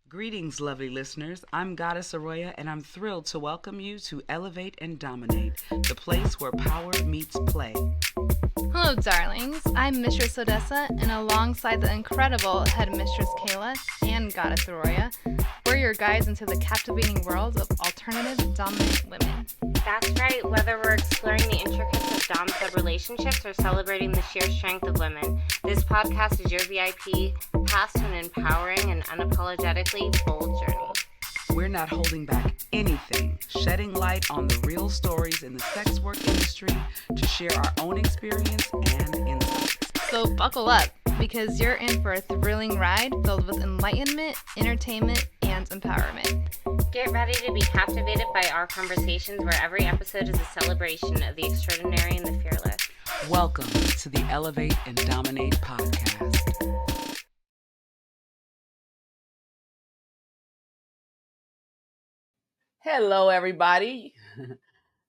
Greetings, lovely listeners. I'm Goddess Arroya, and I'm thrilled to welcome you to Elevate and Dominate, the place where power meets play. Hello, darlings. I'm Mistress Odessa, and alongside the incredible Head Mistress Kayla and Goddess Arroya, we're your guides into the captivating world of alternative dominant women. That's right, whether we're exploring the intricacies of dom-sub relationships or celebrating the sheer strength of women, this podcast is your VIP path to an empowering and unapologetically bold journey. We're not holding back anything, shedding light on the real stories in the sex work industry to share our own experience and insights. So buckle up, because you're in for a thrilling ride filled with enlightenment, entertainment, and empowerment. Get ready to be captivated by our conversations where every episode is a celebration of the extraordinary and the fearless. Welcome to the Elevate and Dominate Podcast. Hello, everybody.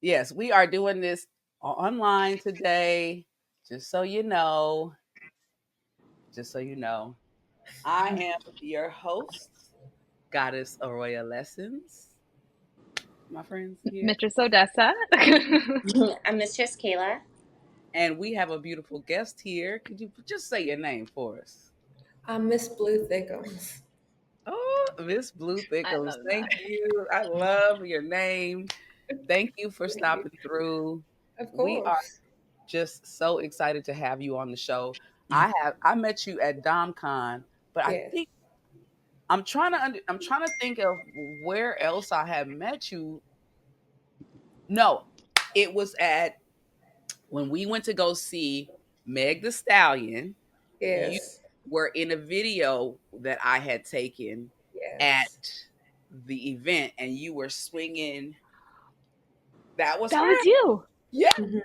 Yes, we are doing this online today, just so you know. I am your host, Goddess Arroya Lessons. My friends here. Mistress Odessa. I'm Mistress Kayla. And we have a beautiful guest here. Could you just say your name for us? I'm Miss Blu Thiccems. Oh, Miss Blu Thiccems. Thank you. I love your name. Thank you for stopping through. Of course. We are just so excited to have you on the show. I met you at DomCon, but Yes. I think I'm trying to think of where else I had met you. No, it was at when we went to go see Meg the Stallion. Yes. You were in a video that I had taken at the event, and you were swinging. That was you. Yeah. Mhm.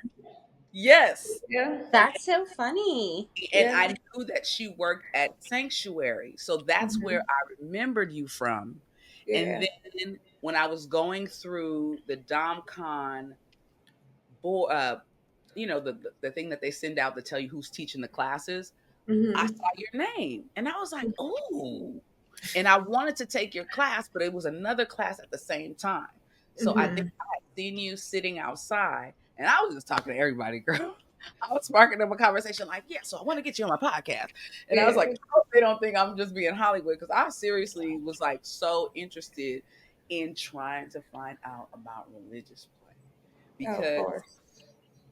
Yes. Yeah. That's so funny. And Yeah. I knew that she worked at Sanctuary. So that's where I remembered you from. Yeah. And then when I was going through the DomCon the thing that they send out to tell you who's teaching the classes, I saw your name and I was like, oh. And I wanted to take your class, but it was another class at the same time. So I think I had seen you sitting outside and I was just talking to everybody, girl. I was sparking up a conversation like, yeah, so I want to get you on my podcast. And I was like, I hope they don't think I'm just being Hollywood, because I seriously was like so interested in trying to find out about religious play. Because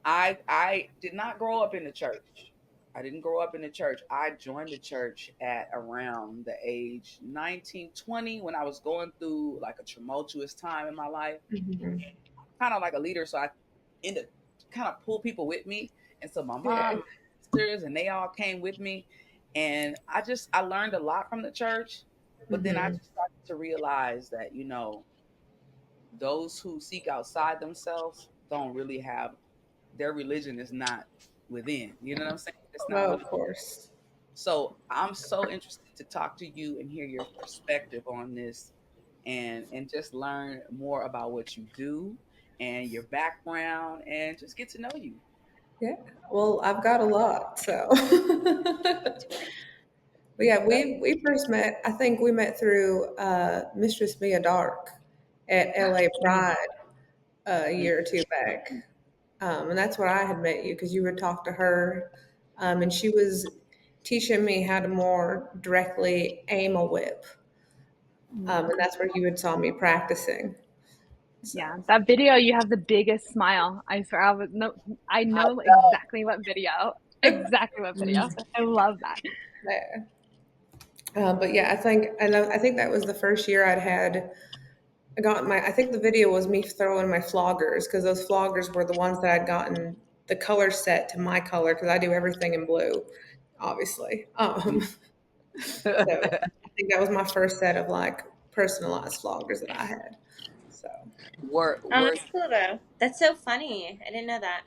I did not grow up in the church. I didn't grow up in the church. I joined the church at around the age 19, 20, when I was going through like a tumultuous time in my life. Kind of like a leader. So I ended kind of pull people with me. And so my mom, sisters, and they all came with me. And I learned a lot from the church. But then I just started to realize that, those who seek outside themselves don't really have, their religion is not within. You know what I'm saying? It's not of course. So I'm so interested to talk to you and hear your perspective on this, and just learn more about what you do and your background, and just get to know you. Yeah. Well, I've got a lot, so. But yeah, we first met. I think we met through Mistress Mia Dark at LA Pride a year or two back, and that's where I had met you, because you would talk to her, and she was teaching me how to more directly aim a whip, and that's where you had saw me practicing. So. Yeah, that video, you have the biggest smile. I swear, I know exactly what video. Exactly what video. I love that. Yeah. But yeah, I think that was the first year I think the video was me throwing my floggers, because those floggers were the ones that I'd gotten the color set to my color, because I do everything in blue, obviously. So I think that was my first set of like personalized floggers that I had. So That's cool though. That's so funny. I didn't know that.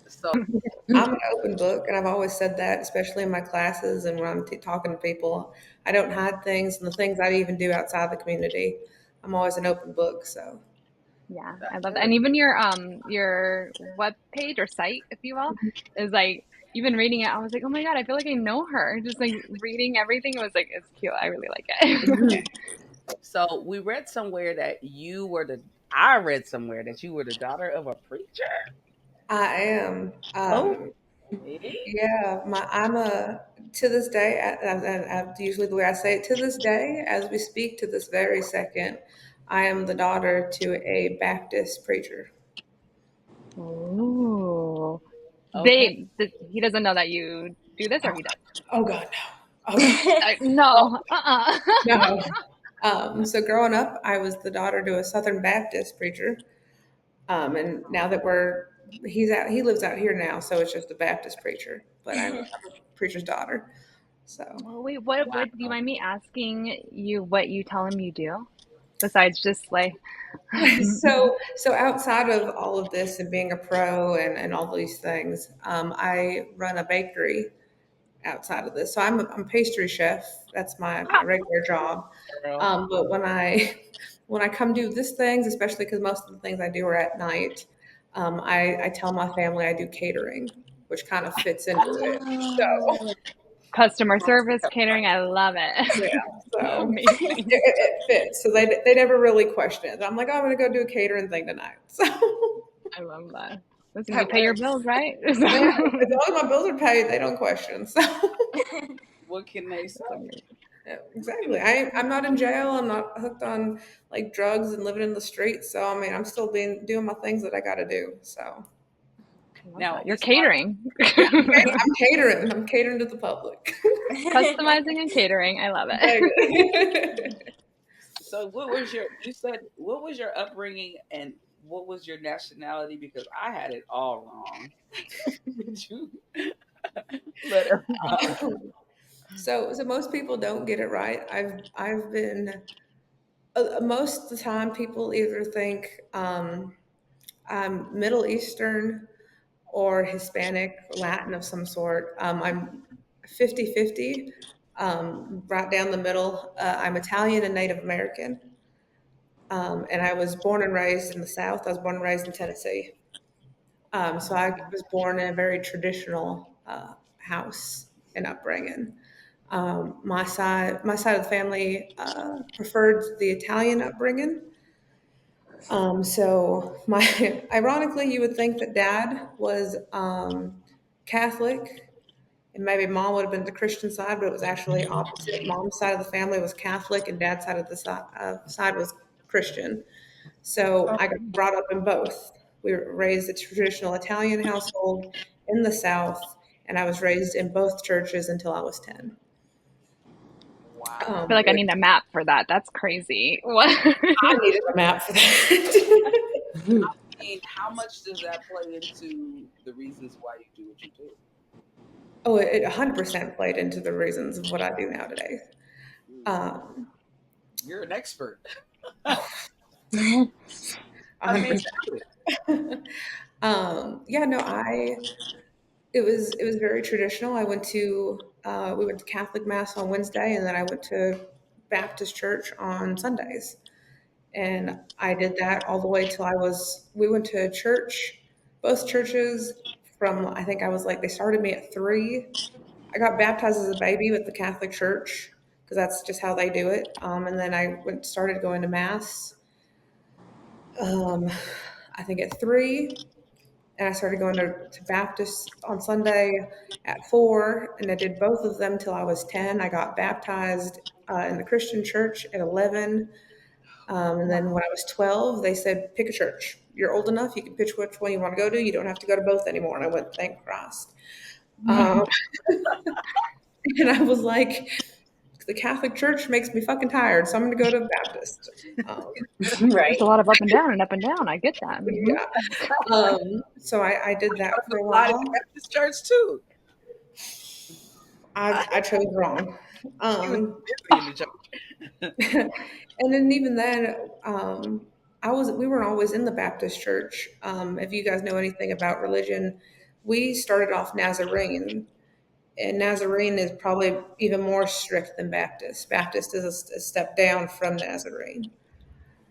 So I'm an open book, and I've always said that, especially in my classes and when I'm talking to people. I don't hide things, and the things I even do outside the community, I'm always an open book. So yeah, I love that. And even your web page or site, if you will, is like even reading it, I was like, oh my God, I feel like I know her. Just like reading everything, it was like, it's cute. I really like it. So we read somewhere that I read somewhere that you were the daughter of a preacher. I am. Hey. Yeah, I'm a to this day, and usually the way I say it, to this day, as we speak, to this very second, I am the daughter to a Baptist preacher. Ooh. Okay. He doesn't know that you do this, or he does? Oh God, no. Oh God, No. no. So growing up, I was the daughter to a Southern Baptist preacher. And now that he lives out here now, so it's just a Baptist preacher. But I'm a preacher's daughter. So Well, wait, what do you mind me asking you what you tell him you do? Besides just like so outside of all of this and being a pro and all these things, I run a bakery outside of this. So I'm a pastry chef. That's my regular job. But when I come do these things, especially because most of the things I do are at night, I tell my family I do catering, which kind of fits into it. So customer service, catering, I love it. yeah, so Amazing. it fits. So they never really question it. I'm like, oh, I'm gonna go do a catering thing tonight. So I love that. Listen, you pay your bills, right? yeah, as long as my bills are paid, they don't question. So What can they say? yeah, exactly. I'm not in jail. I'm not hooked on like drugs and living in the streets. So I mean, I'm still doing my things that I got to do. So Now you're catering. yeah, I'm catering. I'm catering to the public. Customizing and catering. I love it. So what was your upbringing and what was your nationality? Because I had it all wrong. Would you let her So most people don't get it right. I've been most of the time people either think I'm Middle Eastern or Hispanic, Latin of some sort. I'm 50-50, right down the middle. I'm Italian and Native American. And I was born and raised in the South. I was born and raised in Tennessee. So I was born in a very traditional house and upbringing. My side of the family preferred the Italian upbringing. So ironically, you would think that Dad was Catholic, and maybe Mom would have been the Christian side, but it was actually opposite. Mom's side of the family was Catholic, and Dad's side of the side was Christian. So I got brought up in both. We were raised a traditional Italian household in the South, and I was raised in both churches until I was 10. I feel like I need a map for that. That's crazy. What? I needed a map for that. I mean, how much does that play into the reasons why you do what you do? Oh, it 100% played into the reasons of what I do now today. You're an expert. I mean, it was very traditional. I went to we went to Catholic Mass on Wednesday, and then I went to Baptist church on Sundays, and I did that all the way till we went to church, both churches from, I think I was like, they started me at 3. I got baptized as a baby with the Catholic Church because that's just how they do it. And then I started going to Mass, I think at 3. And I started going to Baptist on Sunday at 4. And I did both of them till I was 10. I got baptized in the Christian church at 11. And then when I was 12, they said, pick a church. You're old enough. You can pick which one you want to go to. You don't have to go to both anymore. And I went, thank Christ. And I was like, the Catholic Church makes me fucking tired, so I'm going to go to Baptist. Right. There's a lot of up and down and up and down. I get that. Yeah. So I did that for a while. Baptist church too. I chose wrong. And then even then, we weren't always in the Baptist church. If you guys know anything about religion, we started off Nazarene. And Nazarene is probably even more strict than Baptist. Baptist is a step down from Nazarene.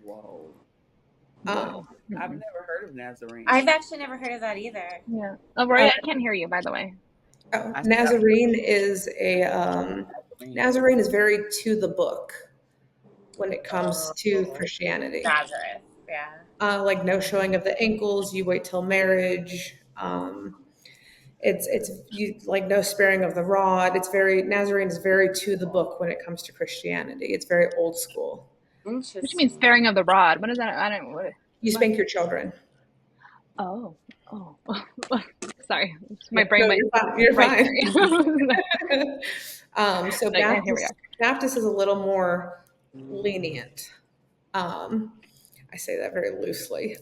Whoa. I've never heard of Nazarene. I've actually never heard of that either. Yeah. Oh, Roy, I can't hear you, by the way. Oh, Nazarene is Nazarene is very to the book when it comes to Christianity. Nazareth, yeah. Like no showing of the ankles. You wait till marriage. It's you, like no sparing of the rod. It's very Nazarene is very to the book when it comes to Christianity. It's very old school. Interesting. What do you mean sparing of the rod? What is that? I don't. What? You spank your children. Oh. Sorry, my brain went. You're fine. So Like, here we are. Baptist is a little more lenient. I say that very loosely.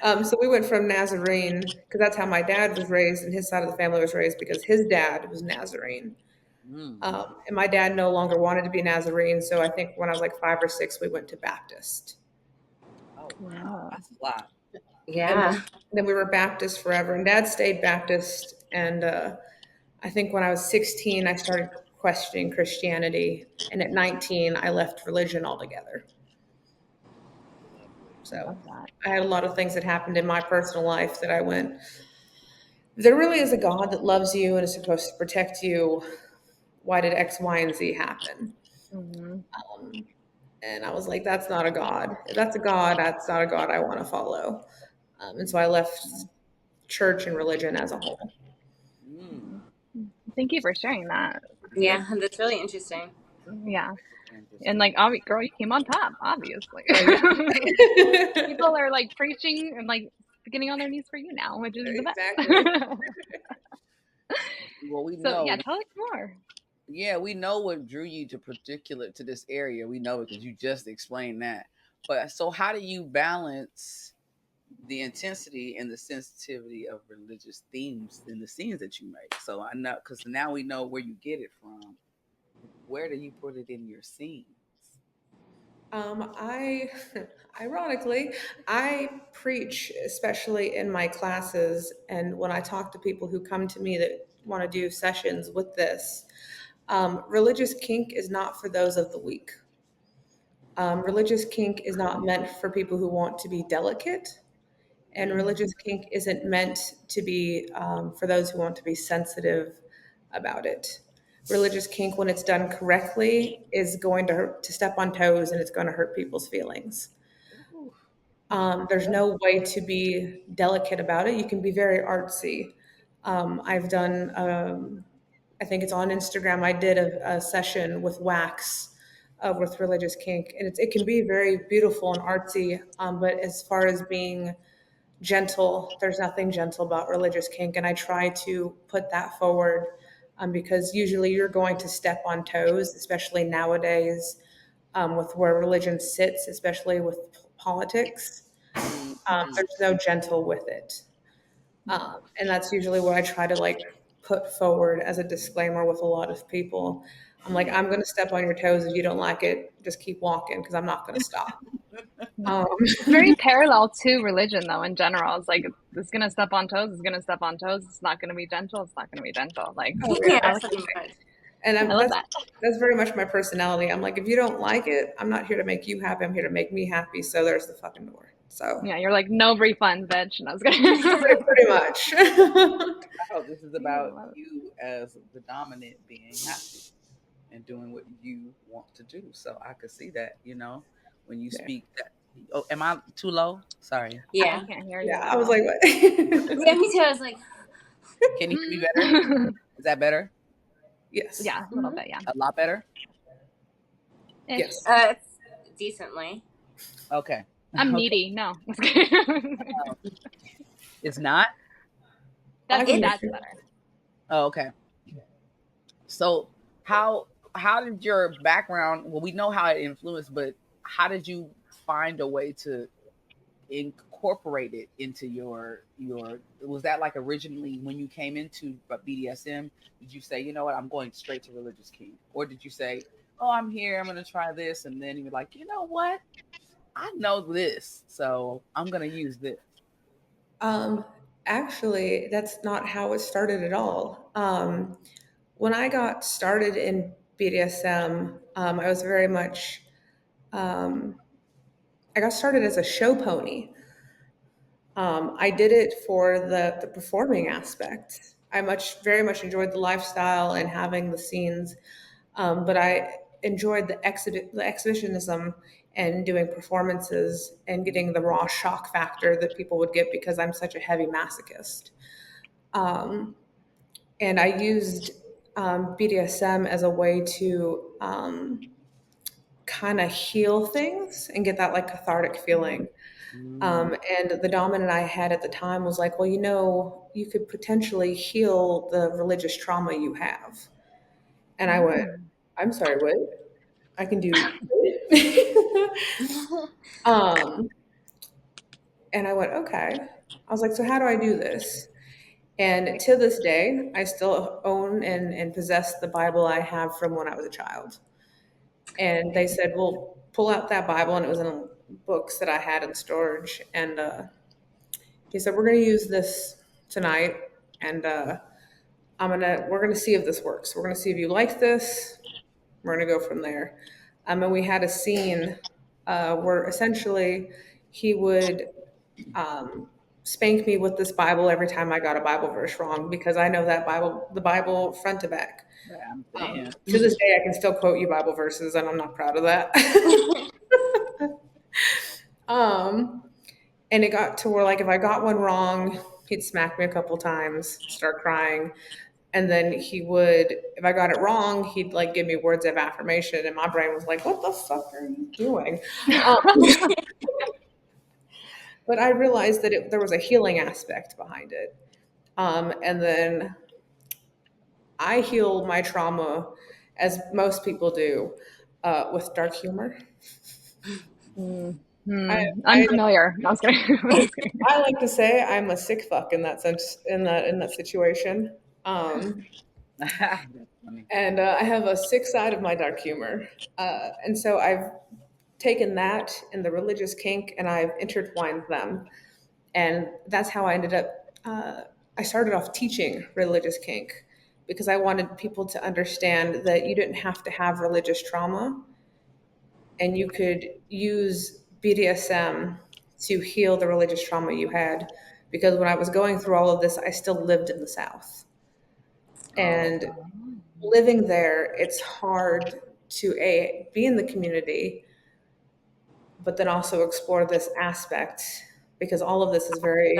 So we went from Nazarene because that's how my dad was raised, and his side of the family was raised because his dad was Nazarene. And my dad no longer wanted to be Nazarene, so I think when I was like 5 or 6, we went to Baptist. Oh, wow. That's a lot. Yeah. And then we were Baptist forever, and Dad stayed Baptist. And I think when I was 16, I started questioning Christianity, and at 19, I left religion altogether. So I had a lot of things that happened in my personal life that I went, there really is a God that loves you and is supposed to protect you. Why did X, Y, and Z happen? And I was like, that's not a God. If that's a God, that's not a God I want to follow. And so I left church and religion as a whole. Thank you for sharing that. Yeah, that's really interesting. Yeah. And like, girl, you came on top, obviously. People are like preaching and like getting on their knees for you now, which is the best. Well, we So know. yeah, tell us more. Yeah, we know what drew you to this area. We know it because you just explained that. But so how do you balance the intensity and the sensitivity of religious themes in the scenes that you make? So I know, because now we know where you get it from. Where do you put it in your scenes? Ironically, I preach, especially in my classes, and when I talk to people who come to me that want to do sessions with this, religious kink is not for those of the weak. Religious kink is not meant for people who want to be delicate, and religious kink isn't meant to be for those who want to be sensitive about it. Religious kink, when it's done correctly, is going to step on toes, and it's going to hurt people's feelings. There's no way to be delicate about it. You can be very artsy. I've done, I think it's on Instagram, I did a session with wax with religious kink, and it can be very beautiful and artsy, but as far as being gentle, there's nothing gentle about religious kink, and I try to put that forward because usually you're going to step on toes, especially nowadays with where religion sits, especially with politics. There's no gentle with it. And that's usually what I try to like put forward as a disclaimer with a lot of people. I'm like, I'm going to step on your toes. If you don't like it, just keep walking because I'm not going to stop. It's very parallel to religion, though, in general. It's like, it's going to step on toes. It's going to step on toes. It's not going to be gentle. It's not going to be gentle. Like, and I love that. That's very much my personality. I'm like, if you don't like it, I'm not here to make you happy. I'm here to make me happy. So there's the fucking door. So yeah, you're like, no refunds, bitch. And I was gonna pretty much. This is about you as the dominant being happy and doing what you want to do. So I could see that, when you speak that. Oh, am I too low? Sorry. Yeah. I can't hear you. Yeah, I was like, what? Yeah, me too. I was like, can you hear me better? Is that better? Yes. Yeah, a little bit, yeah. A lot better? Yes. Decently. Okay. I'm needy. No. It's not? That's better. Oh, okay. So how did your background, well, we know how it influenced, but how did you find a way to incorporate it into your was that like originally when you came into BDSM, did you say, you know what, I'm going straight to religious kink? Or did you say, oh, I'm here, I'm going to try this, and then you were like, you know what, I know this, so I'm going to use this? Actually, that's not how it started at all. When I got started in BDSM, I was very much, I got started as a show pony. I did it for the performing aspect. I very much enjoyed the lifestyle and having the scenes, but I enjoyed the exhibitionism and doing performances and getting the raw shock factor that people would get because I'm such a heavy masochist. And I used BDSM as a way to kind of heal things and get that like cathartic feeling. And the dominant I had at the time was like, well, you could potentially heal the religious trauma you have. And I went, I'm sorry, what? I can do. And I went, okay. I was like, so how do I do this? And to this day, I still own and possess the Bible I have from when I was a child. And they said, well, pull out that Bible. And it was in books that I had in storage. And he said, we're going to use this tonight. And we're going to see if this works. We're going to see if you like this. We're going to go from there. And we had a scene where essentially he would spank me with this Bible every time I got a Bible verse wrong because I know the Bible front to back. To this day, I can still quote you Bible verses, and I'm not proud of that. And it got to where, like, if I got one wrong, he'd smack me a couple times, start crying. And then if I got it wrong, he'd like give me words of affirmation. And my brain was like, what the fuck are you doing? But I realized that there was a healing aspect behind it. And then I heal my trauma, as most people do, with dark humor. Unfamiliar. No, I was kidding. I like to say I'm a sick fuck in that sense, in that situation. And I have a sick side of my dark humor. And so I've taken that and the religious kink and I've intertwined them. And that's how I ended up, I started off teaching religious kink because I wanted people to understand that you didn't have to have religious trauma and you could use BDSM to heal the religious trauma you had. Because when I was going through all of this, I still lived in the South. And living there, it's hard to be in the community, but then also explore this aspect because all of this is very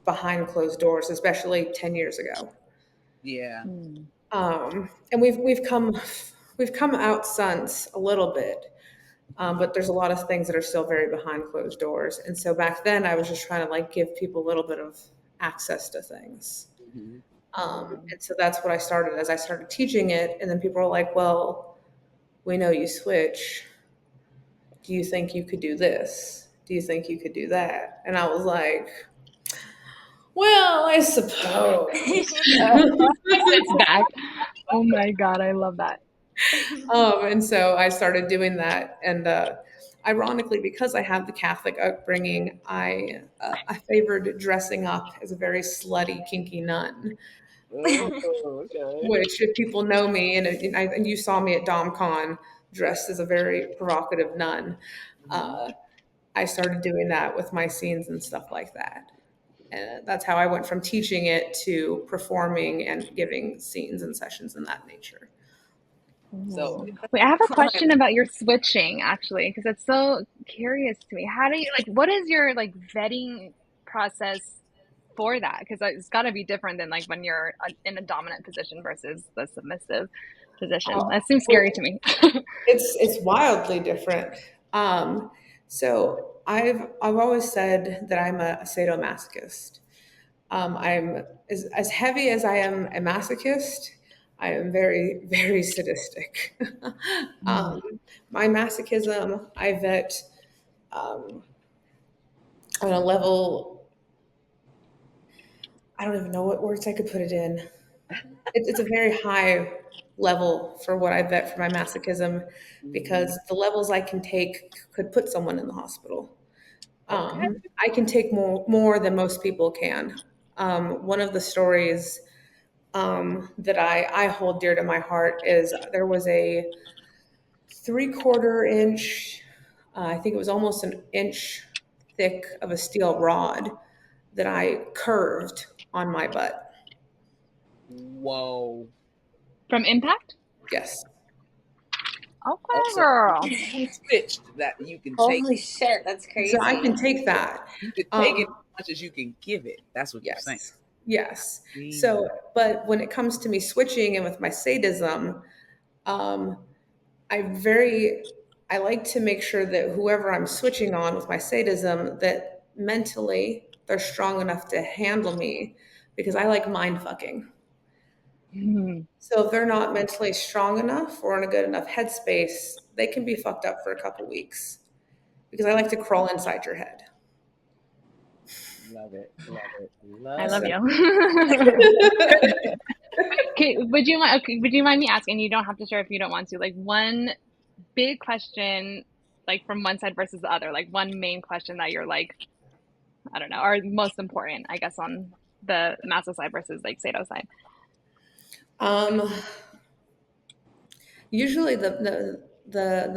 behind closed doors, especially 10 years ago. Yeah. And we've come out since a little bit, but there's a lot of things that are still very behind closed doors. And so back then I was just trying to like give people a little bit of access to things. And so that's what I started as I started teaching it. And then people were like, well, we know you switch. Do you think you could do this? Do you think you could do that? And I was like, well, I suppose. It's back. Oh my God, I love that. And so I started doing that. And ironically, because I have the Catholic upbringing, I favored dressing up as a very slutty, kinky nun. Which, if people know me, and you saw me at DomCon dressed as a very provocative nun, I started doing that with my scenes and stuff like that. And that's how I went from teaching it to performing and giving scenes and sessions in that nature. So wait, I have a question about your switching actually, because it's so curious to me. How do you what is your vetting process for that? Because it's got to be different than when you're in a dominant position versus the submissive position. That seems scary to me. It's wildly different. So I've always said that I'm a sadomasochist. I'm as heavy as I am a masochist. I am very, very sadistic. My masochism, I vet on a level, I don't even know what words I could put it in. It's a very high level for what I vet for my masochism because the levels I can take could put someone in the hospital. I can take more than most people can. One of the stories that I hold dear to my heart is there was a 3/4 inch, I think it was almost an inch thick of a steel rod that I curved on my butt. Whoa. From impact? Yes. Okay, Also, girl. you switched that you can take. Holy shit, that's crazy. So I can take that. You can take it as much as you can give it. That's what you're saying. Yes. So, but when it comes to me switching and with my sadism, I like to make sure that whoever I'm switching on with my sadism, that mentally they're strong enough to handle me, because I like mind fucking. So if they're not mentally strong enough or in a good enough headspace, they can be fucked up for a couple weeks, because I like to crawl inside your head. Love it. I love you. Okay, would you mind me asking? You don't have to share if you don't want to. Like, one big question, like from one side versus the other. Like one main question that you're like, I don't know, or most important, I guess, on the maso side versus like sado side. Usually the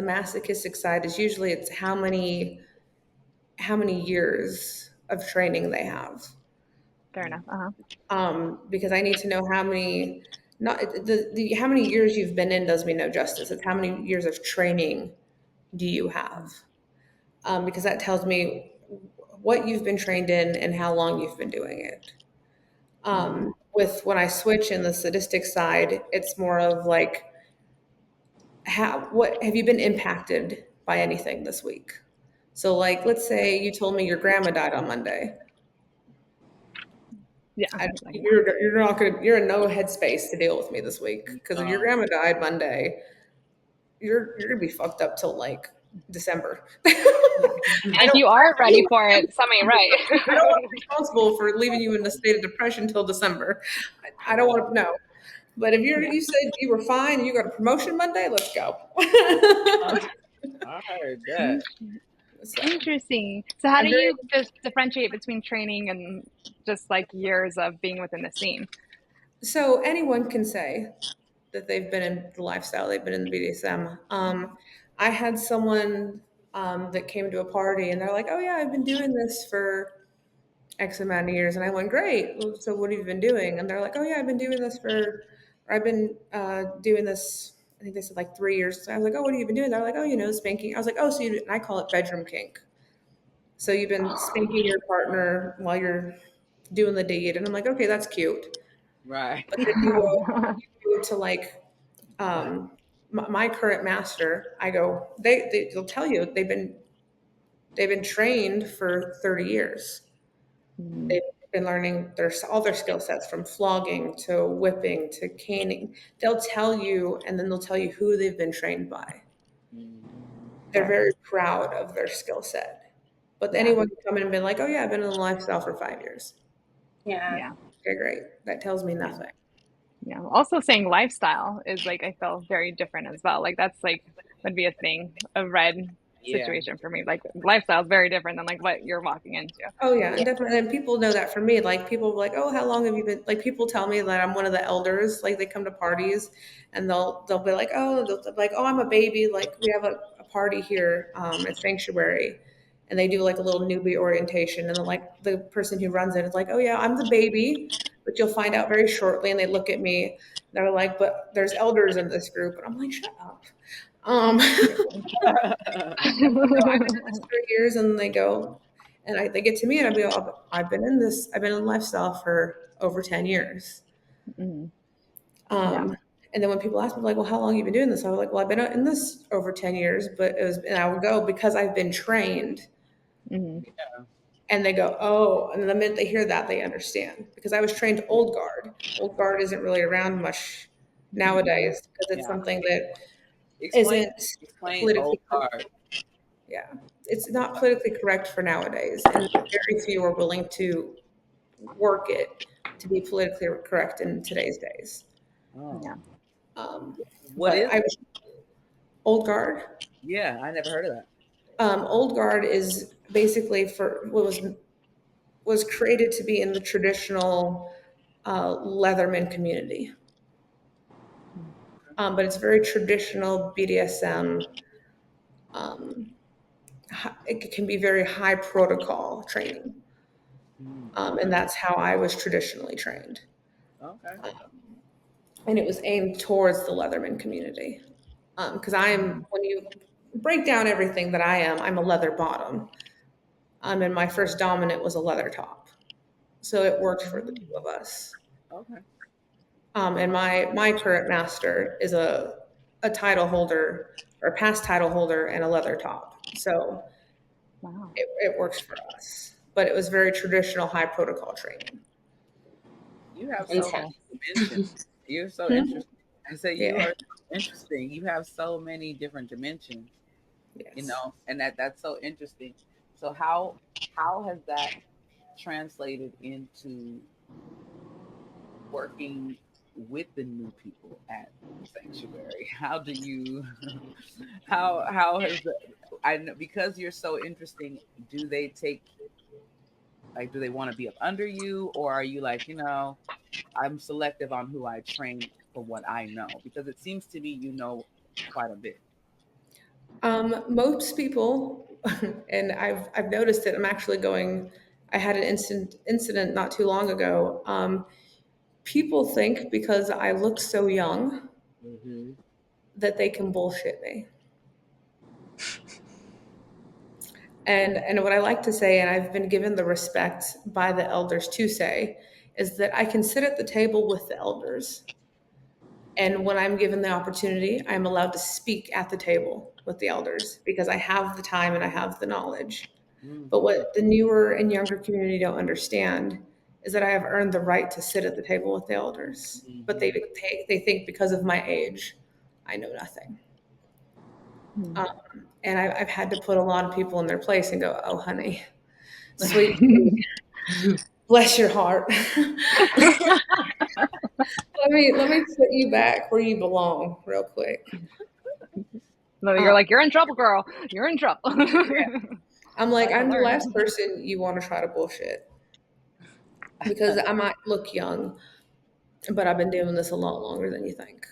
masochistic side is usually it's how many years of training they have. Fair enough. Because I need to know how many how many years you've been in does me no justice. It's how many years of training do you have? Because that tells me what you've been trained in and how long you've been doing it. With when I switch in the sadistic side, it's more of like, what have you been impacted by anything this week? So like, let's say you told me your grandma died on Monday. Yeah, you're in no headspace to deal with me this week, because if your grandma died Monday, you're gonna be fucked up till like December. And you are ready for it, something right? I don't want to be responsible for leaving you in a state of depression till December. I don't want to know. But if you said you were fine and you got a promotion Monday, let's go. I heard that. Interesting. So how do you just differentiate between training and just like years of being within the scene? So anyone can say that they've been in the lifestyle, they've been in the BDSM. I had someone that came to a party and they're like, oh yeah, I've been doing this for X amount of years. And I went, great. So what have you been doing? And they're like, oh yeah, I've been doing this I think they said like 3 years. So I was like, oh, what have you been doing? They're like, oh, spanking. I was like, oh, so and I call it bedroom kink. So you've been spanking your partner while you're doing the deed. And I'm like, okay, that's cute. Right. But then you go to like, my current master, I go, they'll tell you they've been trained for 30 years. They've been learning all their skill sets, from flogging to whipping to caning. They'll tell you, and then they'll tell you who they've been trained by. They're very proud of their skill set. But anyone can come in and be like, oh yeah, I've been in the lifestyle for 5 years. Yeah. Okay, great. That tells me nothing. Yeah. Also saying lifestyle is like, I feel very different as well. Like that's like, would be a thing, a red situation for me. Like lifestyle is very different than like what you're walking into. Oh yeah, and definitely. And people know that for me. Like people like, oh, how long have you been? Like people tell me that I'm one of the elders. Like they come to parties and they'll be like, oh, I'm a baby. Like we have a party here at Sanctuary, and they do like a little newbie orientation, and then like the person who runs it is like, oh yeah, I'm the baby, but you'll find out very shortly. And they look at me, they're like, but there's elders in this group, and I'm like, shut up. I've been in this 3 years, and they go, and they get to me, and I've been in lifestyle for over 10 years. And then when people ask me like, well, how long have you been doing this? I was like, well, I've been in this over 10 years, and I would go, because I've been trained. And they go, oh, and the minute they hear that, they understand, because I was trained old guard. Old guard isn't really around much nowadays, because it's something that isn't politically correct. Yeah, it's not politically correct for nowadays, and very few are willing to work it to be politically correct in today's days. What is old guard? Yeah, I never heard of that. Old guard is basically for what was created to be in the traditional Leatherman community. But it's very traditional BDSM. it can be very high protocol training. And that's how I was traditionally trained. Okay. And it was aimed towards the Leatherman community. Because when you break down everything that I am, I'm a leather bottom. And my first dominant was a leather top. So it worked for the two of us. Okay. And my current master is a title holder or a past title holder and a leather top. So it works for us. But it was very traditional high protocol training. You have so many dimensions. You're so interesting. I say you are interesting. You have so many different dimensions. Yes. You know, and that's so interesting. So how has that translated into working with the new people at the sanctuary? How do you how has I know, because you're so interesting, do they take, like, do they want to be up under you, or are you like, I'm selective on who I train for what I know? Because it seems to me you know quite a bit. Most people, and I've noticed it. I'm actually going. I had an incident not too long ago. People think because I look so young that they can bullshit me. And what I like to say, and I've been given the respect by the elders to say, is that I can sit at the table with the elders. And when I'm given the opportunity, I'm allowed to speak at the table with the elders because I have the time and I have the knowledge. But what the newer and younger community don't understand is that I have earned the right to sit at the table with the elders. But they think because of my age, I know nothing. And I've had to put a lot of people in their place and go, oh, honey, sweet, bless your heart. let me put you back where you belong real quick. No, you're like, you're in trouble, girl. You're in trouble. I'm like, I'm the last person you want to try to bullshit. Because I might look young, but I've been doing this a lot longer than you think.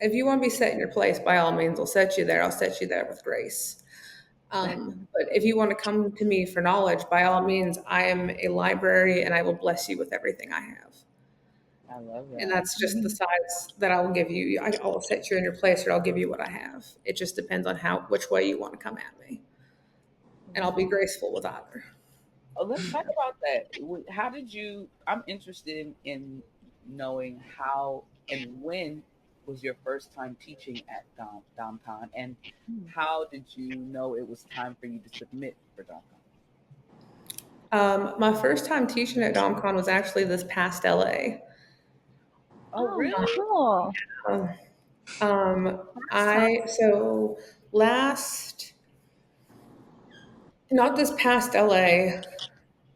If you want to be set in your place, by all means, I'll set you there. I'll set you there with grace. But if you want to come to me for knowledge, by all means, I am a library and I will bless you with everything I have. I love that. And that's just the size that I will give you. I'll set you in your place or I'll give you what I have. It just depends on which way you want to come at me. And I'll be graceful with either. Oh, let's talk about that. How did you? I'm interested in knowing how and when was your first time teaching at DomCon, and how did you know it was time for you to submit for DomCon? My first time teaching at DomCon was actually this past LA. Oh, really? Cool. Not this past LA,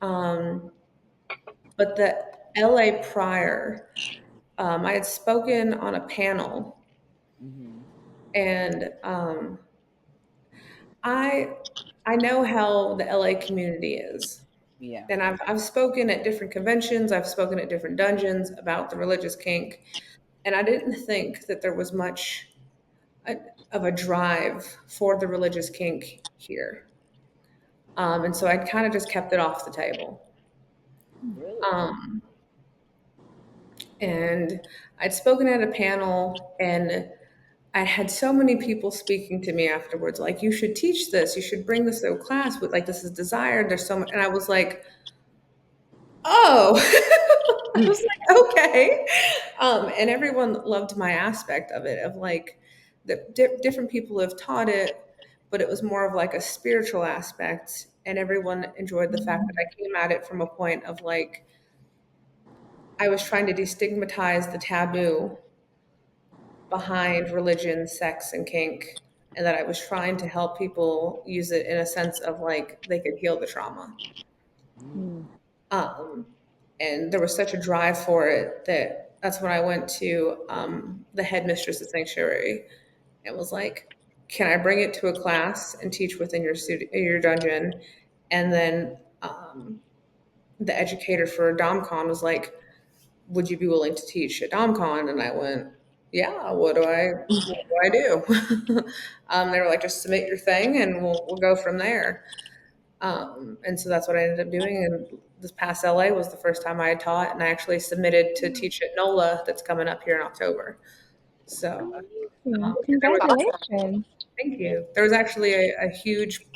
but the LA prior, I had spoken on a panel, and I know how the LA community is. Yeah. And I've spoken at different conventions, I've spoken at different dungeons about the religious kink, and I didn't think that there was much of a drive for the religious kink here. And so I kind of just kept it off the table. Really? And I'd spoken at a panel, and I had so many people speaking to me afterwards, like, you should teach this, you should bring this to a class with, like, this is desired, there's so much. And I was like, oh, I was like, okay. And everyone loved my aspect of it, of like, different people have taught it, but it was more of like a spiritual aspect. And everyone enjoyed the fact that I came at it from a point of like, I was trying to destigmatize the taboo behind religion, sex, and kink, and that I was trying to help people use it in a sense of like they could heal the trauma. And there was such a drive for it that's when I went to the headmistress of Sanctuary and was like, can I bring it to a class and teach within your dungeon? And then the educator for DomCon was like, would you be willing to teach at DomCon? And I went, yeah, what do I do? They were like, just submit your thing and we'll go from there. And so that's what I ended up doing. And this past LA was the first time I had taught, and I actually submitted to teach at NOLA that's coming up here in October. So, Congratulations. thank you. There was actually a huge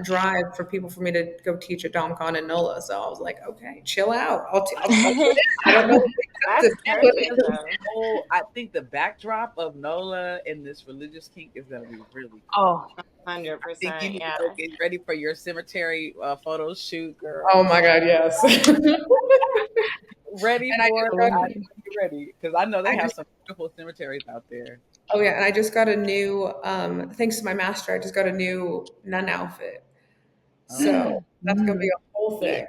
drive for people for me to go teach at DomCon and NOLA. So I was like, okay, chill out. I'll do it. I don't know what That's perfect, though. Oh, I think the backdrop of NOLA and this religious kink is going to be really cool. Oh, 100%. I think you need to get ready for your cemetery photo shoot, girl. Oh my God, yes. Ready and for it. Ready, because I know they have some beautiful cemeteries out there. Oh yeah, and I just got a new, thanks to my master, I just got a new nun outfit. So that's gonna be a whole thing.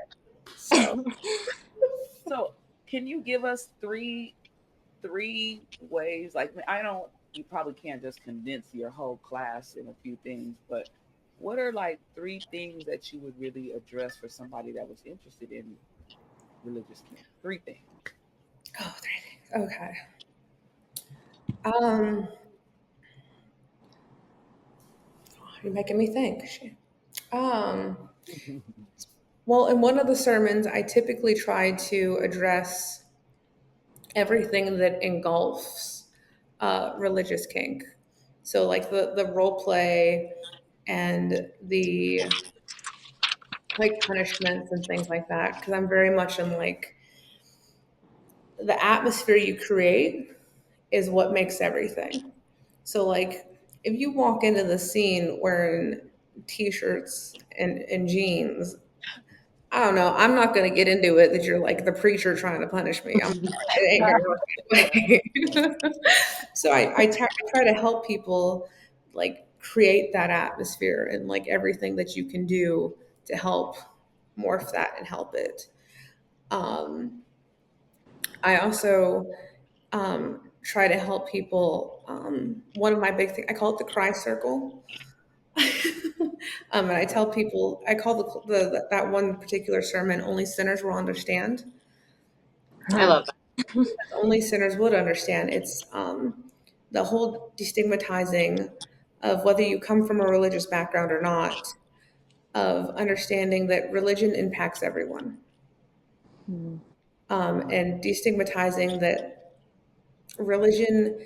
So can you give us three ways? Like you probably can't just condense your whole class in a few things, but what are like 3 things that you would really address for somebody that was interested in religious kink? 3 things. Oh, 3 things. Okay. You're making me think. Well, in one of the sermons, I typically try to address everything that engulfs religious kink. So, like the role play and the like punishments and things like that, because I'm very much in like the atmosphere you create is what makes everything. So, like, if you walk into the scene wearing t-shirts and jeans, I don't know. I'm not going to get into it that you're like the preacher trying to punish me. It ain't going to work. So I try to help people like create that atmosphere and like everything that you can do to help morph that and help it. I also try to help people. One of my big things, I call it the cry circle. And I tell people, I call that one particular sermon, "Only sinners will understand." I love that. Only sinners would understand. It's the whole destigmatizing of whether you come from a religious background or not, of understanding that religion impacts everyone. And destigmatizing that religion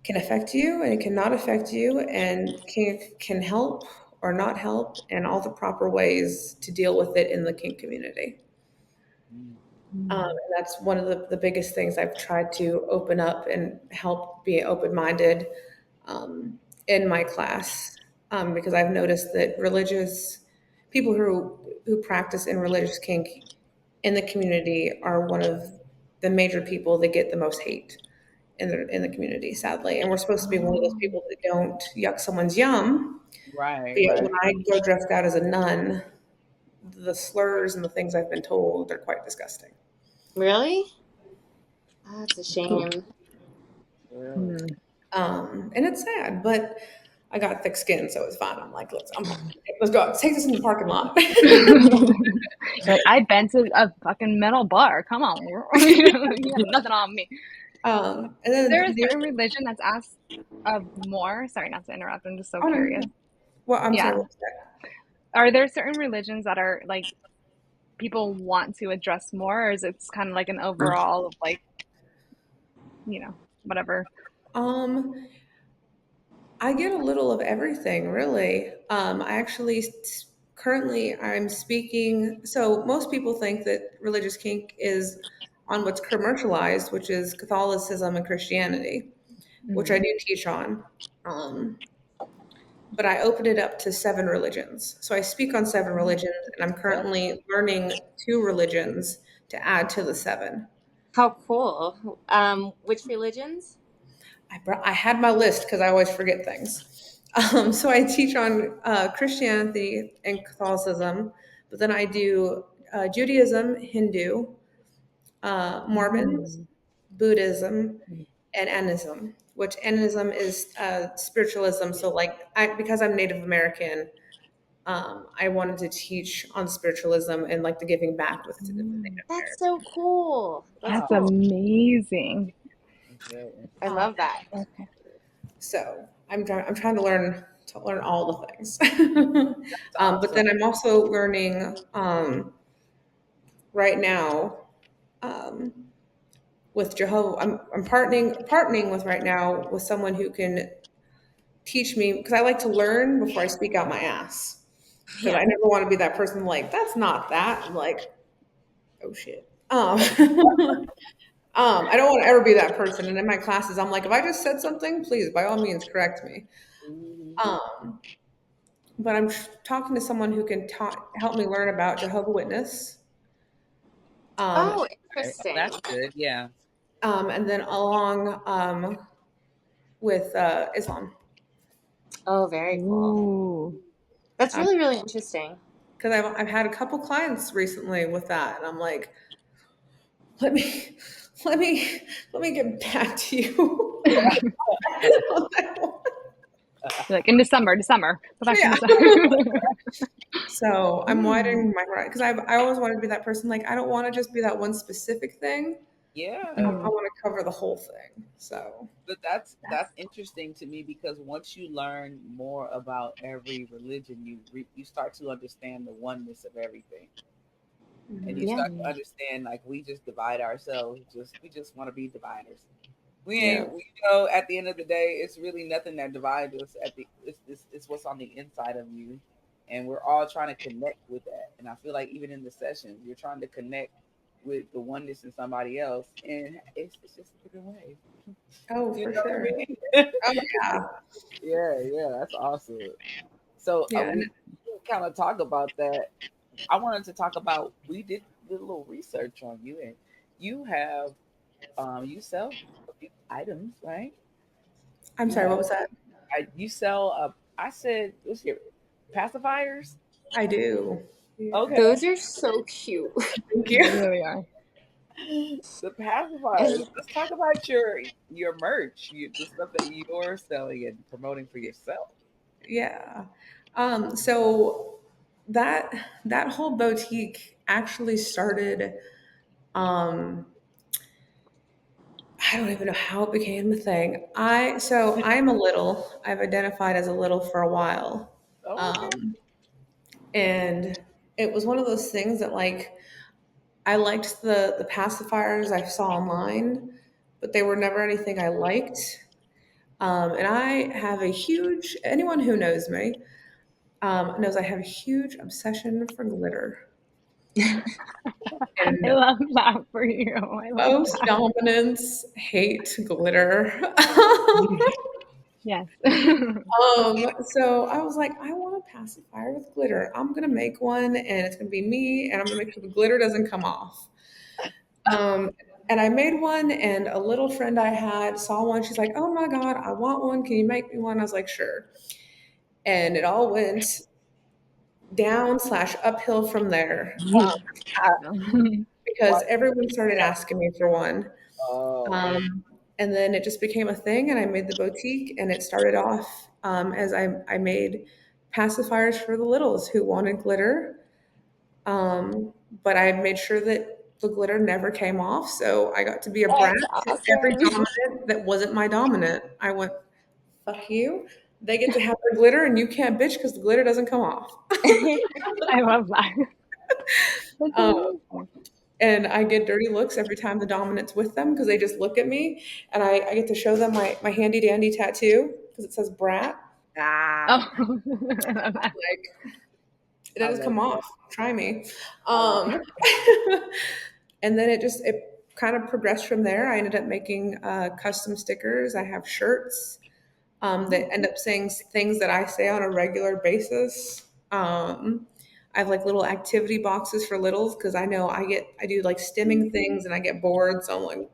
can affect you and it cannot affect you, and can help or not help, and all the proper ways to deal with it in the kink community. And that's one of the biggest things I've tried to open up and help be open-minded in my class, because I've noticed that religious people who practice in religious kink in the community are one of the major people that get the most hate in the community, sadly. And we're supposed to be one of those people that don't yuck someone's yum. Right. But yet when I go dressed out as a nun, the slurs and the things I've been told are quite disgusting. Really? That's a shame. And it's sad, but I got thick skin, so it's fine. I'm like, let's go. Take this in the parking lot. Like, I've been to a fucking metal bar. Come on. You have nothing on me. And then is there a certain religion that's asked of more? Sorry, not to interrupt. I'm just so curious. Well, I'm sorry. What's that? Are there certain religions that are like people want to address more, or is it kind of like an overall of like, whatever? I get a little of everything, really. I actually currently I'm speaking. So most people think that religious kink is on what's commercialized, which is Catholicism and Christianity, which I do teach on. But I opened it up to 7 religions. So I speak on 7 religions, and I'm currently learning 2 religions to add to the 7. How cool. Which religions? I had my list because I always forget things. So I teach on Christianity and Catholicism, but then I do Judaism, Hindu, Mormons, Buddhism, and Animism, which Animism is spiritualism. So because I'm Native American, I wanted to teach on spiritualism and like the giving back with Native American. That's so cool. That's amazing. I love that. Okay. So I'm trying to learn all the things. Awesome. But then I'm also learning right now with Jehovah. I'm partnering with right now with someone who can teach me, because I like to learn before I speak out my ass. Because I never want to be that person like, that's not that. I'm like, oh shit. I don't want to ever be that person. And in my classes, I'm like, if I just said something, please, by all means, correct me. Um, but I'm talking to someone who can help me learn about Jehovah Witness. Oh, Okay. interesting. That's good. Yeah. And then along with Islam. Oh, very cool. Ooh. That's really, really interesting. Because I've had a couple clients recently with that, and I'm like, let me get back to you. Like in December. Go back to Yeah. December. So I'm widening my horizon, because I always wanted to be that person. Like, I don't want to just be that one specific thing. Yeah. I want to cover the whole thing. So, But that's interesting to me, because once you learn more about every religion, you start to understand the oneness of everything, and you start to understand, like, we just divide ourselves. We just want to be dividers. We ain't. We at the end of the day, it's really nothing that divides us. It's what's on the inside of you, and we're all trying to connect with that. And I feel like even in the session, you're trying to connect with the oneness in somebody else, and it's just a different way. oh, You for know what I sure. mean? Oh yeah. Yeah, that's awesome. So Yeah. we kind of talk about that. I wanted to talk about, we did a little research on you, and you have you sell a few items, right? I'm You sorry. What have was that? you sell I said, what's your pacifiers? I do. Yeah. Okay, Those are so cute. Thank They you. really are. the pacifiers. Let's talk about your merch, the stuff that you're selling and promoting for yourself. Yeah. So that whole boutique actually started. Um, I don't even know how it became a thing. I'm a little. I've identified as a little for a while, Oh, okay. um, and it was one of those things that, like, I liked the pacifiers I saw online, but they were never anything I liked. And I have a huge. Anyone who knows me knows I have a huge obsession for glitter. And I love that for you. I love most that. dominants hate glitter. Yes. So I was like, I want a pacifier with glitter. I'm gonna make one, and it's gonna be me, and I'm gonna make sure the glitter doesn't come off. Um, and I made one, and a little friend I had saw one. She's like, "Oh my god, I want one. Can you make me one?" I was like, "Sure." And it all went down/uphill from there, because What? everyone started asking me for one. Oh, Um, and then it just became a thing, and I made the boutique, and it started off as I made pacifiers for the littles who wanted glitter. But I made sure that the glitter never came off, so I got to be a brat That's to every awesome. dominant that wasn't my dominant. I went, fuck you. They get to have their glitter, and you can't bitch because the glitter doesn't come off. I love that. That's Um, amazing. and I get dirty looks every time the dominant's with them, because they just look at me, and I get to show them my handy dandy tattoo because it says brat. ah, Oh, I love that. Like, it I doesn't love come that. off. Try me. I love Um, and then it kind of progressed from there. I ended up making custom stickers. I have shirts that end up saying things that I say on a regular basis. I have like little activity boxes for littles, because I know I do like stimming things, and I get bored. So I'm like,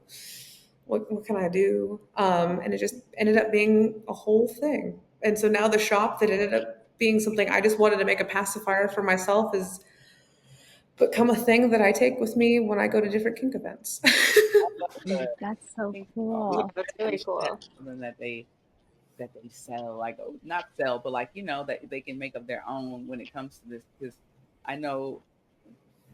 what can I do? And it just ended up being a whole thing. And so now the shop that ended up being something I just wanted to make a pacifier for myself has become a thing that I take with me when I go to different kink events. that. That's so Think cool. That's really cool. something that they sell, like, not sell, but like, that they can make of their own when it comes to this. Because I know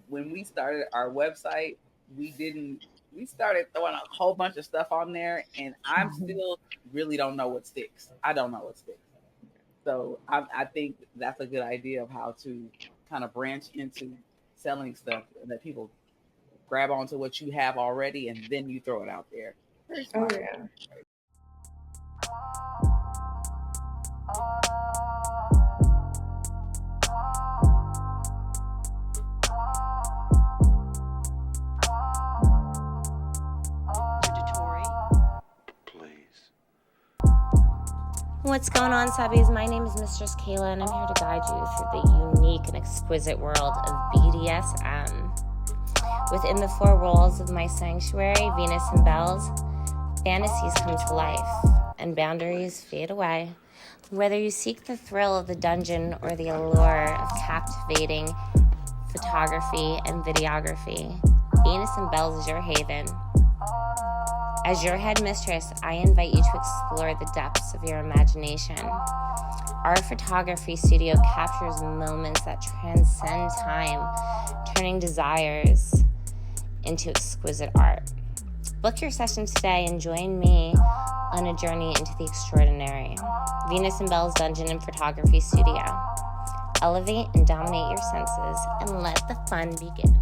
when we started our website, we didn't we started throwing a whole bunch of stuff on there, and I'm still really don't know what sticks. I don't know what sticks. So I think that's a good idea of how to kind of branch into selling stuff and let people grab onto what you have already, and then you throw it out there. Very smart. Oh yeah. What's going on, subbies? My name is Mistress Kayla, and I'm here to guide you through the unique and exquisite world of BDSM. Within the four walls of my sanctuary, Venus and Belle's, fantasies come to life, and boundaries fade away. Whether you seek the thrill of the dungeon or the allure of captivating photography and videography, Venus and Belle's is your haven. As your head mistress, I invite you to explore the depths of your imagination. Our photography studio captures moments that transcend time, turning desires into exquisite art. Book your session today and join me on a journey into the extraordinary. Venus and Belle's Dungeon and Photography Studio. Elevate and dominate your senses and let the fun begin.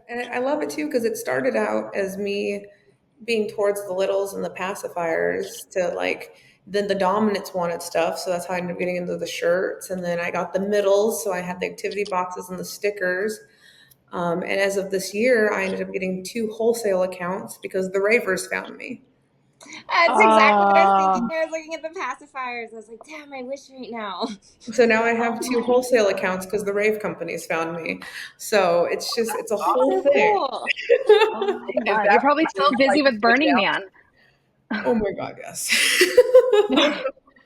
And I love it too because it started out as me being towards the littles and the pacifiers to like, then the dominates wanted stuff. So that's how I ended up getting into the shirts. And then I got the middles. So I had the activity boxes and the stickers. And as of this year, I ended up getting 2 wholesale accounts because the ravers found me. That's exactly what I was thinking. I was looking at the pacifiers. I was like, damn, I wish right now. So now I have 2 wholesale accounts because the rave companies found me. So it's a whole thing. Cool. Oh my God. You're probably so busy with Burning Man. Oh my God, yes.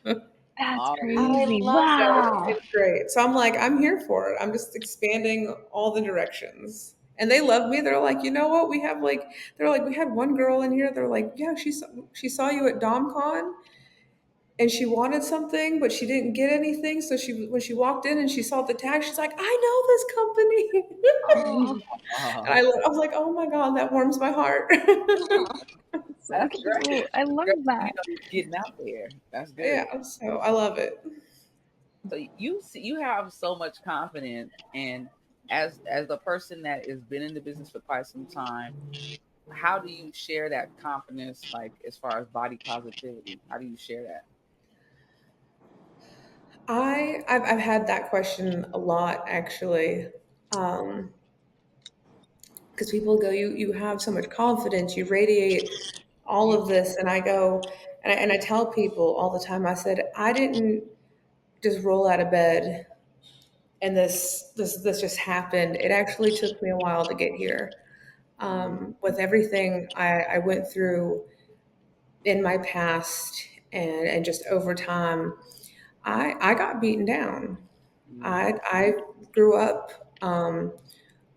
That's crazy. Wow. It's great. So I'm like, I'm here for it. I'm just expanding all the directions. And they love me. They're like, you know what? We have like, they're like, we had one girl in here. They're like, yeah, she saw you at DomCon and she wanted something, but she didn't get anything. So when she walked in and she saw the tag, she's like, I know this company. And I was like, oh my God, that warms my heart. That's great. I love that. Getting out there. That's good. Yeah, so I love it. So you have so much confidence, and as the person that has been in the business for quite some time, how do you share that confidence, like as far as body positivity? How do you share that? I've had that question a lot actually, because people go, you have so much confidence, you radiate all of this, and I go, and I tell people all the time, I said I didn't just roll out of bed and this just happened. It actually took me a while to get here. With everything I went through in my past and just over time, I got beaten down. I grew up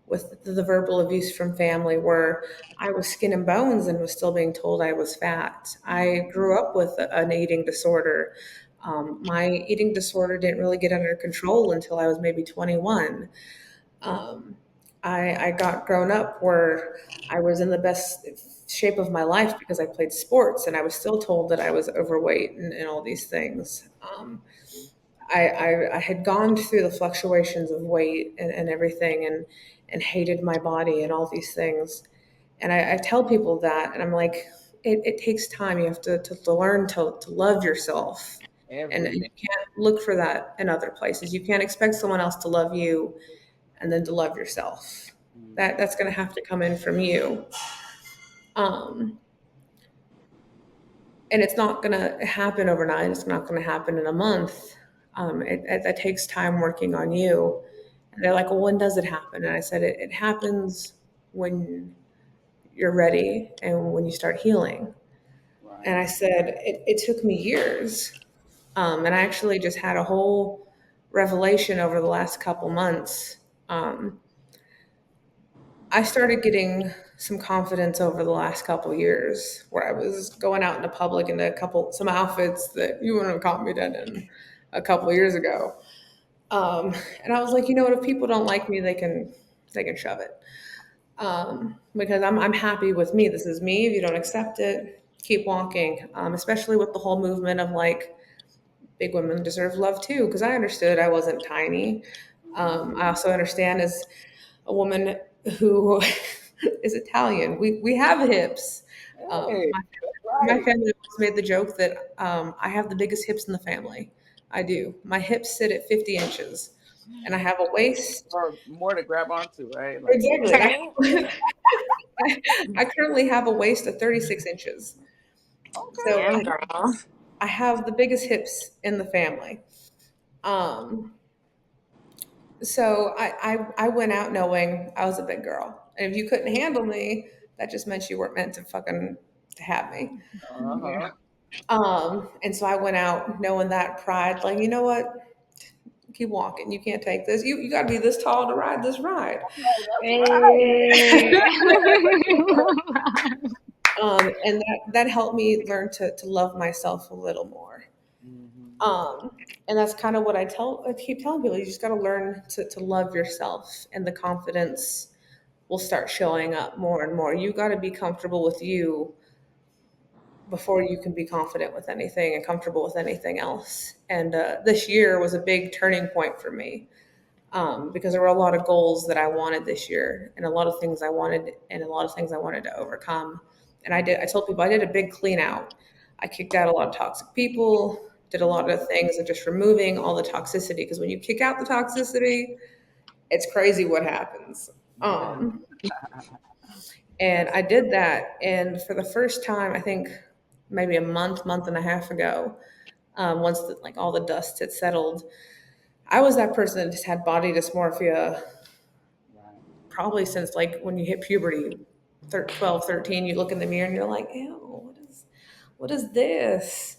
with the verbal abuse from family where I was skin and bones and was still being told I was fat. I grew up with an eating disorder. My eating disorder didn't really get under control until I was maybe 21. I got grown up where I was in the best shape of my life because I played sports, and I was still told that I was overweight and all these things. I had gone through the fluctuations of weight and everything and hated my body and all these things. And I tell people that, and I'm like, it takes time. You have to learn to love yourself. And you can't look for that in other places. You can't expect someone else to love you and then to love yourself. That's going to have to come in from you. And it's not going to happen overnight. It's not going to happen in a month. It takes time working on you. And they're like, well, when does it happen? And I said, it happens when you're ready and when you start healing. Right. And I said, it took me years. And I actually just had a whole revelation over the last couple months. I started getting some confidence over the last couple years where I was going out in the public in some outfits that you wouldn't have caught me in a couple of years ago. And I was like, you know what, if people don't like me, they can shove it. Because I'm happy with me. This is me. If you don't accept it, keep walking. Especially with the whole movement of like big women deserve love too, because I understood I wasn't tiny. I also understand as a woman who is Italian, we have hips. Hey, My right. family always made the joke that I have the biggest hips in the family. I do. My hips sit at 50 inches, and I have a waist. Or more to grab onto, right? Like, Exactly. Right? I currently have a waist of 36 inches. okay. So Damn, girl. I have the biggest hips in the family. Um, so I went out knowing I was a big girl. And if you couldn't handle me, that just meant you weren't meant to fucking to have me. Uh-huh. And so I went out knowing that pride, like, you know what? Keep walking. You can't take this. You gotta be this tall to ride this ride. That's right. Hey. And that helped me learn to love myself a little more. Mm-hmm. And that's kind of what I keep telling people. You just got to learn to love yourself, and the confidence will start showing up more and more. You got to be comfortable with you before you can be confident with anything and comfortable with anything else. And this year was a big turning point for me, because there were a lot of goals that I wanted this year, and a lot of things I wanted, and a lot of things I wanted to overcome. And I told people I did a big clean out. I kicked out a lot of toxic people, did a lot of things of just removing all the toxicity. Because when you kick out the toxicity, it's crazy what happens. Yeah. And I did that. And for the first time, I think maybe a month and a half ago, once like all the dust had settled, I was that person that just had body dysmorphia Right. probably since like when you hit puberty, 12, 13, you look in the mirror and you're like, ew, what is this?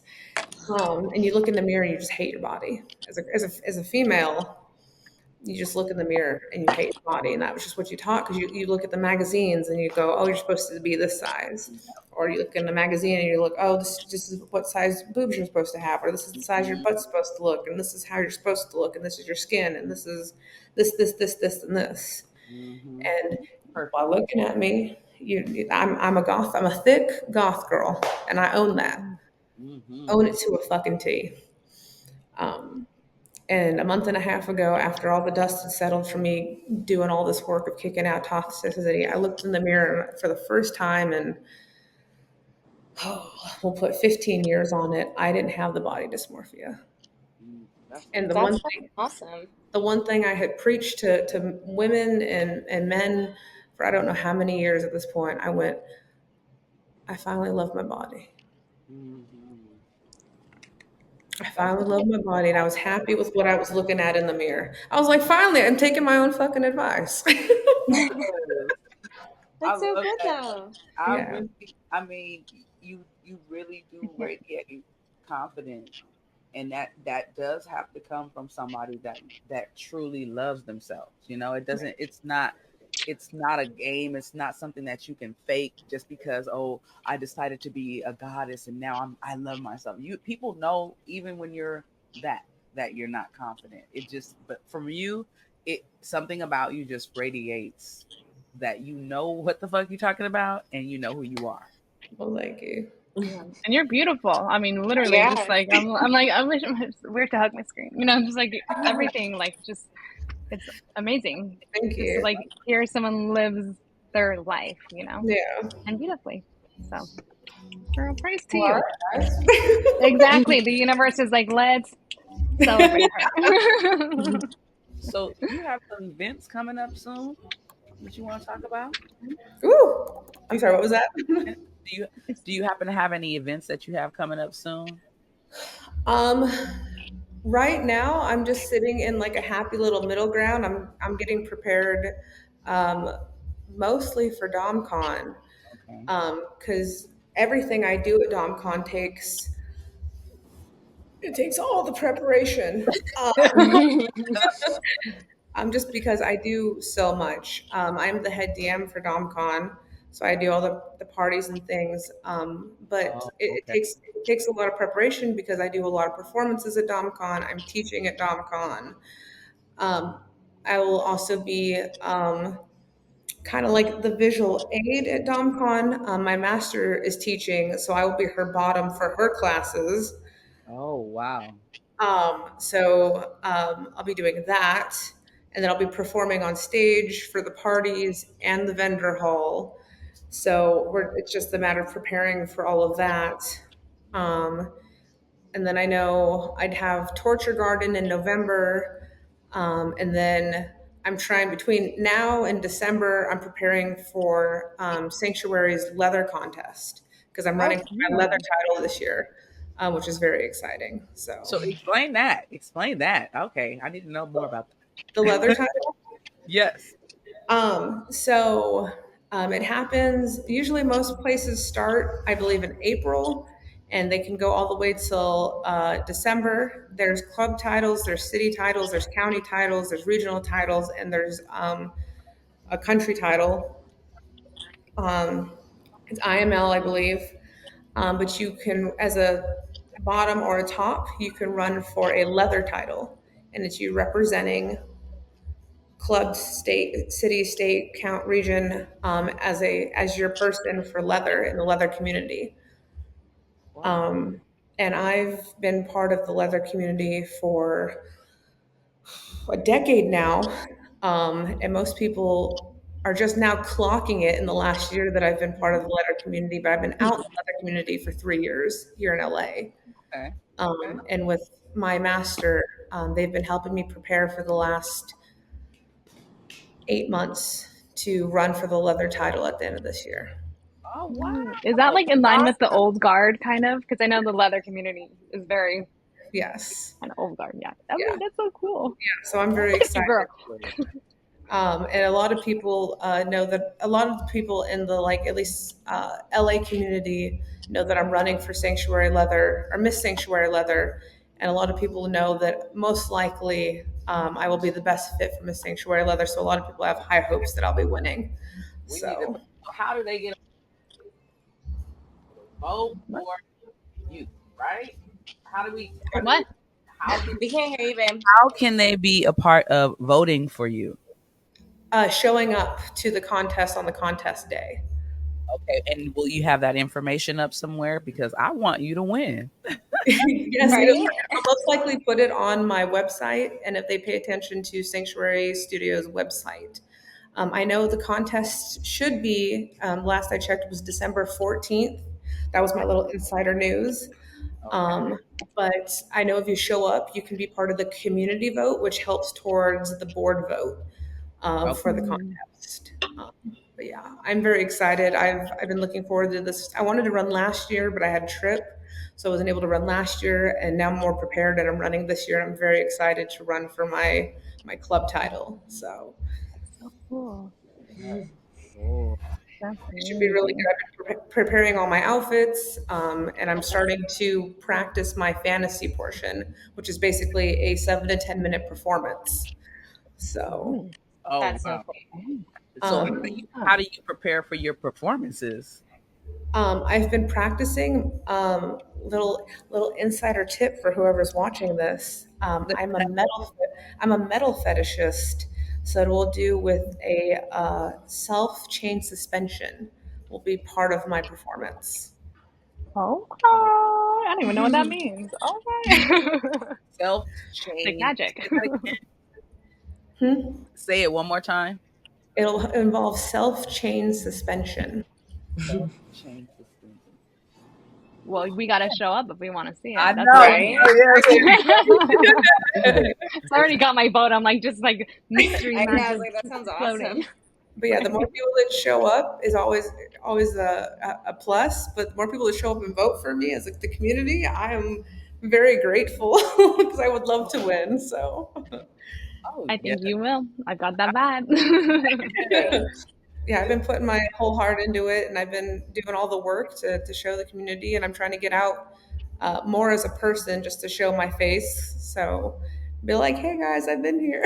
And you look in the mirror and you just hate your body. As a female, you just look in the mirror and you hate your body. And that was just what you taught, because you look at the magazines and you go, oh, you're supposed to be this size. Or you look in the magazine and you look, oh, this is what size boobs you're supposed to have, or this is the size your butt's supposed to look, and this is how you're supposed to look, and this is your skin, and this is this, and this. Mm-hmm. And Perfect. by looking at me, I'm a goth. I'm a thick goth girl, and I own that. Mm-hmm. Own it to a fucking T. And a month and a half ago, after all the dust had settled from me doing all this work of kicking out toxicity, I looked in the mirror for the first time, and we'll put 15 years on it. I didn't have the body dysmorphia. That's And That's awesome. the one thing I had preached to women and men for I don't know how many years at this point, I finally love my body. mm-hmm. I finally loved my body, and I was happy with what I was looking at in the mirror. I was like, finally, I'm taking my own fucking advice. Yes. I That's so love good, that. though. Yeah. I mean, you really do radiate confidence, and that does have to come from somebody that truly loves themselves. You know, it doesn't. It's not a game. It's not something that you can fake just because, oh, I decided to be a goddess and now I love myself. You people know even when you're that you're not confident. It just but from you, it something about you just radiates that you know what the fuck you're talking about and you know who you are. Well, thank you. Yeah. And you're beautiful. I mean, literally, Yeah. just like I'm like I wish it's weird to hug my screen. You know, just like everything, like just it's amazing. Thank Just you. like hear someone lives their life, you know, Yeah. and beautifully. So, girl, praise to Well, you. Exactly. The universe is like, let's celebrate her. So you have some events coming up soon that you want to talk about? Ooh. I'm sorry, what was that? Do you happen to have any events that you have coming up soon? Um, right now I'm just sitting in like a happy little middle ground. I'm getting prepared um mostly for DomCon. Okay. Because everything I do at DomCon takes all the preparation. Just because I do so much. I'm the head DM for DomCon, so I do all the parties and things. But Oh, it okay. takes a lot of preparation because I do a lot of performances at DomCon. I'm teaching at DomCon. Um, I will also be kind of like the visual aid at DomCon. My master is teaching, so I will be her bottom for her classes. Oh, wow. I'll be doing that, and then I'll be performing on stage for the parties and the vendor hall. So it's just a matter of preparing for all of that. Um, and then I know I'd have Torture Garden in November, and then I'm trying between now and December. I'm preparing for Sanctuary's leather contest because I'm running for my leather title this year, which is very exciing. So explain that. Explain that. Okay, I need to know more about that. The leather title. Yes. It happens. Usually, most places start, I believe, in April, and they can go all the way till December. There's club titles, there's city titles, there's county titles, there's regional titles, and there's a country title. It's IML, I believe. But you can, as a bottom or a top, you can run for a leather title, and it's you representing club, state, city, state, count, region as your person for leather in the leather community. And I've been part of the leather community for a decade now, and most people are just now clocking it in the last year that I've been part of the leather community. But I've been out in the leather community for 3 years here in LA. Okay. And with my master, they've been helping me prepare for the last 8 months to run for the leather title at the end of this year. Oh, wow. Is that like in line with the old guard kind of? Because I know the leather community is very Yes. kind of old guard. Yeah. That's so cool. Yeah. So I'm very excited. And a lot of people know that a lot of the people in the at least LA community know that I'm running for Sanctuary Leather or Miss Sanctuary Leather. And a lot of people know that most likely I will be the best fit for Miss Sanctuary Leather. So a lot of people have high hopes that I'll be winning. How do they get vote for you, right? What? We can't hear you, babe. How can they be a part of voting for you? Showing up to the contest on the contest day. Okay, and will you have that information up somewhere? Because I want you to win. Yes, Right? I'll most likely put it on my website, and if they pay attention to Sanctuary Studios' website. I know the contest should be, last I checked, was December 14th. That was my little insider news. But I know if you show up, you can be part of the community vote, which helps towards the board vote for the contest. But yeah, I'm very excited. I've been looking forward to this. I wanted to run last year, but I had a trip, so I wasn't able to run last year. And now I'm more prepared, and I'm running this year. I'm very excited to run for my club title. So Cool. it should be really good. I've been preparing all my outfits, and I'm starting to practice my fantasy portion, which is basically a 7 to 10 minute performance. So That's so cool. So how do you prepare for your performances? I've been practicing. Little insider tip for whoever's watching this. I'm a metal fetishist, so it will do with a self chain suspension. Will be part of my performance. Okay. I don't even know what that means. Okay. Self Like change. magic. Say it one more time. It'll involve self chain suspension. Self change suspension. Well, we got to show up if we want to see it. I That's know. Right? It's already got my vote. I'm like, just like mystery. I know, I magic was like, that sounds floating. awesome. But yeah, the more people that show up is always a plus. But the more people that show up and vote for me as the community, I am very grateful because I would love to win. So I think you will. I got that vibe. yeah, I've been putting my whole heart into it, and I've been doing all the work to show the community, and I'm trying to get out more as a person just to show my face. So be like, hey guys, I've been here.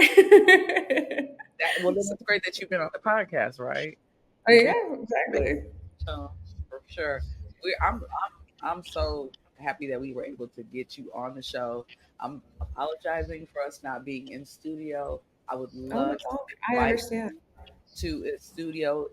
Well, this is great that you've been on the podcast, right? Oh, yeah, exactly. So, for sure. I'm so happy that we were able to get you on the show. I'm apologizing for us not being in studio. I would love I understand. to a studio,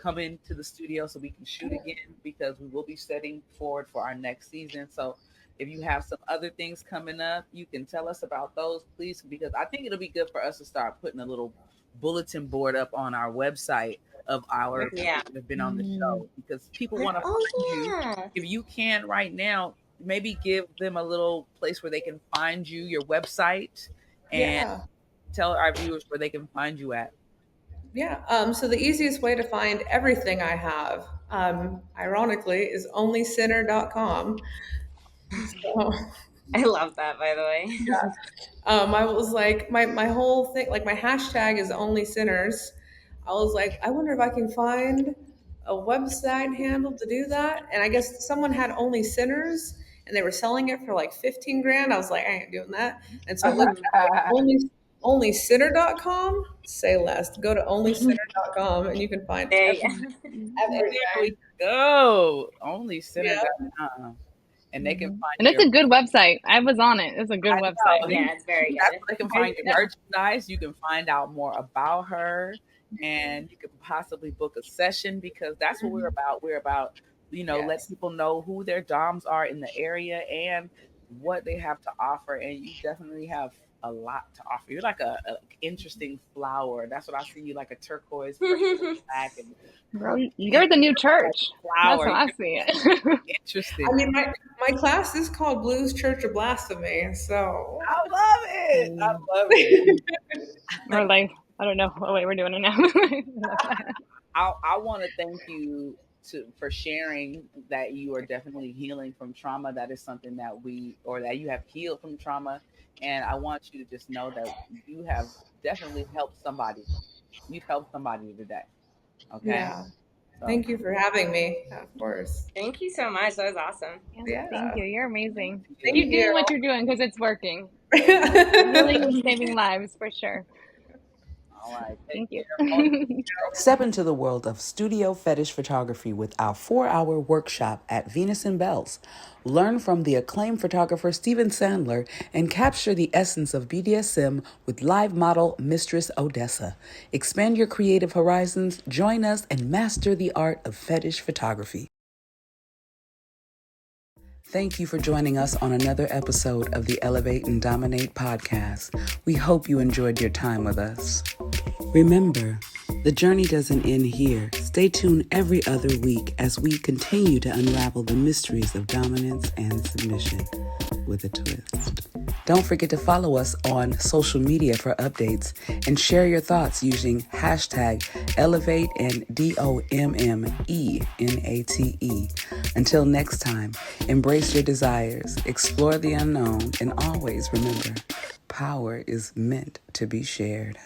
come into the studio so we can shoot again, because we will be setting forward for our next season. So if you have some other things coming up, you can tell us about those, please, because I think it'll be good for us to start putting a little bulletin board up on our website of our people that have been on the show, because people want to find you. If you can right now, maybe give them a little place where they can find you, your website, and tell our viewers where they can find you at. So the easiest way to find everything I have, ironically, is onlysinner.com. So, I love that, by the way. I was like, my whole thing, like my hashtag is only sinners. I was like, I wonder if I can find a website handle to do that. And I guess someone had only sinners and they were selling it for like 15 grand. I was like, I ain't doing that. And so I looked at onlysinner.com, say less. Go to onlysinner.com and you can find everything. There we go. Onlysinner.com. And they can find and it's a good website. I was on it. It's a good website. Yeah, it's very good. That's where they can find your merchandise. You can find out more about her, and you can possibly book a session, because that's what we're about. We're about, let people know who their doms are in the area and what they have to offer. And you definitely have a lot to offer. You're like a interesting flower. That's what I see you, like a turquoise black, and bro, you're the new church. Flower. That's how I see it. Interesting. I mean, my class is called Blues Church of Blasphemy, so I love it. I love it. We're like, I don't know. Oh wait, we're doing it now. I want to thank you for sharing that you are definitely healing from trauma. That is something that that you have healed from trauma. And I want you to just know that you have definitely helped somebody. You've helped somebody today. Okay. Yeah. So. Thank you for having me. Of course. Thank you so much. That was awesome. Yeah. Thank you. You're amazing. Thank Keep doing what you're doing, because it's working. Healing and saving lives for sure. All right. Thank you. Step into the world of studio fetish photography with our 4-hour workshop at Venus and Belle's. Learn from the acclaimed photographer Steven Sandler and capture the essence of BDSM with live model Mistress Odessa. Expand your creative horizons, join us, and master the art of fetish photography. Thank you for joining us on another episode of the Elevate and Dommenate Podcast. We hope you enjoyed your time with us. Remember, the journey doesn't end here. Stay tuned every other week as we continue to unravel the mysteries of dominance and submission with a twist. Don't forget to follow us on social media for updates and share your thoughts using hashtag Elevate and DOMMENATE. Until next time, embrace your desires, explore the unknown, and always remember, power is meant to be shared.